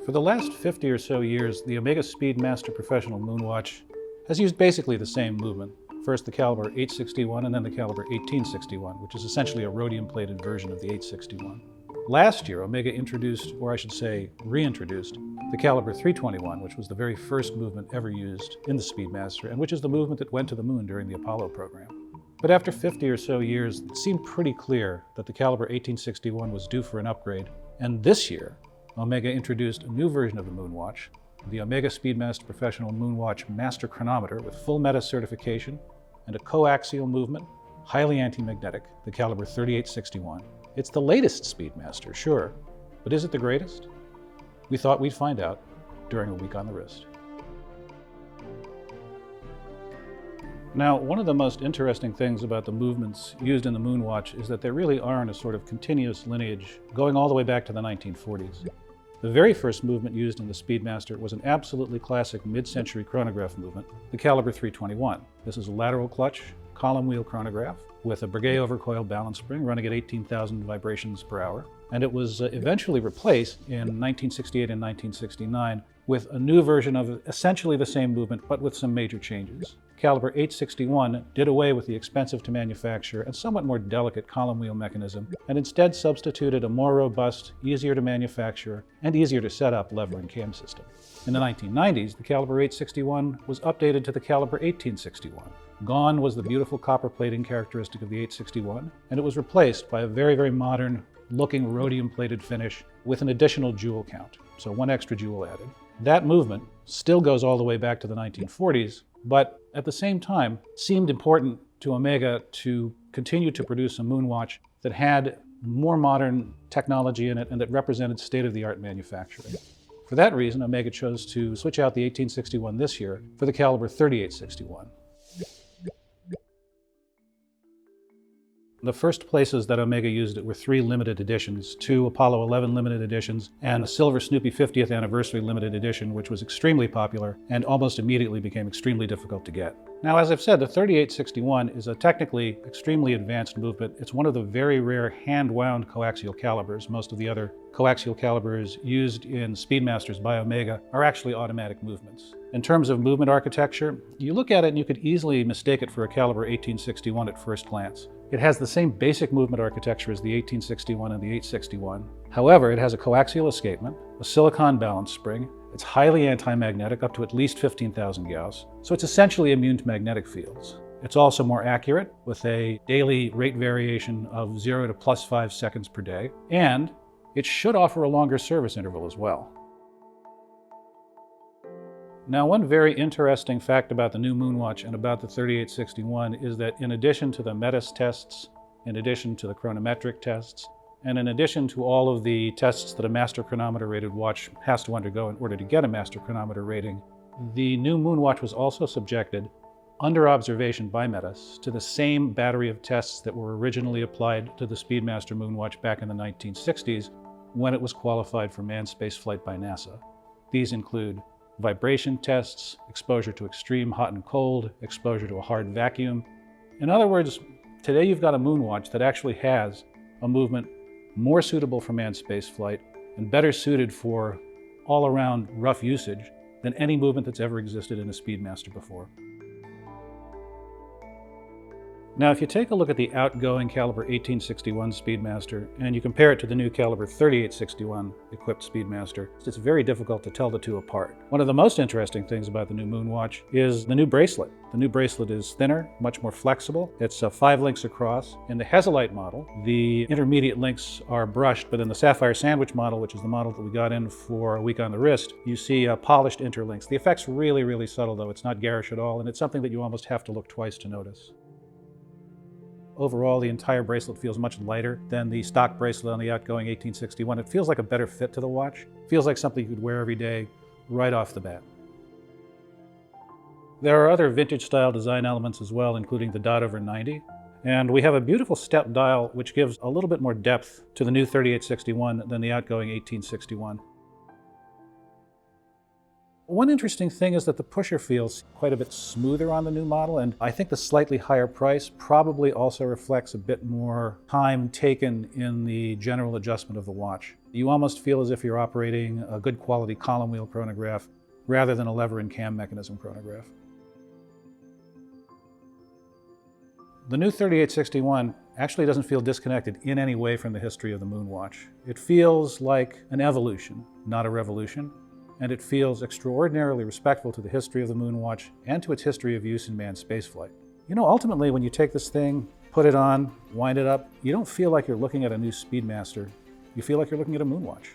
For the last 50 or so years, the Omega Speedmaster Professional Moonwatch has used basically the same movement. First the caliber 861 and then the caliber 1861, which is essentially a rhodium-plated version of the 861. Last year, Omega introduced, or I should say reintroduced, the caliber 321, which was the very first movement ever used in the Speedmaster, and which is the movement that went to the moon during the Apollo program. But after 50 or so years, it seemed pretty clear that the caliber 1861 was due for an upgrade, and this year, Omega introduced a new version of the Moonwatch, the Omega Speedmaster Professional Moonwatch Master Chronometer with full meta certification and a coaxial movement, highly anti-magnetic, the caliber 3861. It's the latest Speedmaster, sure, but is it the greatest? We thought we'd find out during a week on the wrist. Now, one of the most interesting things about the movements used in the Moonwatch is that they really are in a sort of continuous lineage going all the way back to the 1940s. The very first movement used in the Speedmaster was an absolutely classic mid-century chronograph movement, the caliber 321. This is a lateral clutch, column wheel chronograph with a Breguet overcoiled balance spring running at 18,000 vibrations per hour. And it was eventually replaced in 1968 and 1969 with a new version of essentially the same movement, but with some major changes. Caliber 861 did away with the expensive to manufacture and somewhat more delicate column wheel mechanism, and instead substituted a more robust, easier to manufacture, and easier to set up lever and cam system. In the 1990s, the caliber 861 was updated to the caliber 1861. Gone was the beautiful copper plating characteristic of the 861, and it was replaced by a very, very modern looking rhodium-plated finish with an additional jewel count, so one extra jewel added. That movement still goes all the way back to the 1940s, but at the same time seemed important to Omega to continue to produce a Moonwatch that had more modern technology in it and that represented state-of-the-art manufacturing. For that reason, Omega chose to switch out the 1861 this year for the caliber 3861. The first places that Omega used it were 3 limited editions, 2 Apollo 11 limited editions, and a silver Snoopy 50th anniversary limited edition, which was extremely popular and almost immediately became extremely difficult to get. Now, as I've said, the 3861 is a technically extremely advanced movement. It's one of the very rare hand-wound coaxial calibers. Most of the other coaxial calibers used in Speedmasters by Omega are actually automatic movements. In terms of movement architecture, you look at it and you could easily mistake it for a caliber 1861 at first glance. It has the same basic movement architecture as the 1861 and the 861. However, it has a coaxial escapement, a silicon balance spring. It's highly anti-magnetic, up to at least 15,000 Gauss. So it's essentially immune to magnetic fields. It's also more accurate, with a daily rate variation of 0 to +5 seconds per day. And it should offer a longer service interval as well. Now, one very interesting fact about the new Moonwatch and about the 3861 is that in addition to the METIS tests, in addition to the chronometric tests, and in addition to all of the tests that a master chronometer rated watch has to undergo in order to get a master chronometer rating, the new Moonwatch was also subjected, under observation by METIS, to the same battery of tests that were originally applied to the Speedmaster Moonwatch back in the 1960s when it was qualified for manned spaceflight by NASA. These include vibration tests, exposure to extreme hot and cold, exposure to a hard vacuum. In other words, today you've got a Moonwatch that actually has a movement more suitable for manned spaceflight and better suited for all-around rough usage than any movement that's ever existed in a Speedmaster before. Now, if you take a look at the outgoing caliber 1861 Speedmaster and you compare it to the new caliber 3861 equipped Speedmaster, it's very difficult to tell the two apart. One of the most interesting things about the new Moonwatch is the new bracelet. The new bracelet is thinner, much more flexible. It's 5 links across. In the Hesalite model, the intermediate links are brushed, but in the Sapphire Sandwich model, which is the model that we got in for a week on the wrist, you see polished interlinks. The effect's really, really subtle though. It's not garish at all, and it's something that you almost have to look twice to notice. Overall, the entire bracelet feels much lighter than the stock bracelet on the outgoing 1861. It feels like a better fit to the watch. It feels like something you could wear every day right off the bat. There are other vintage-style design elements as well, including the dot over 90. And we have a beautiful step dial, which gives a little bit more depth to the new 3861 than the outgoing 1861. One interesting thing is that the pusher feels quite a bit smoother on the new model, and I think the slightly higher price probably also reflects a bit more time taken in the general adjustment of the watch. You almost feel as if you're operating a good quality column wheel chronograph rather than a lever and cam mechanism chronograph. The new 3861 actually doesn't feel disconnected in any way from the history of the Moonwatch. It feels like an evolution, not a revolution, and it feels extraordinarily respectful to the history of the Moonwatch and to its history of use in manned spaceflight. You know, ultimately, when you take this thing, put it on, wind it up, you don't feel like you're looking at a new Speedmaster. You feel like you're looking at a Moonwatch.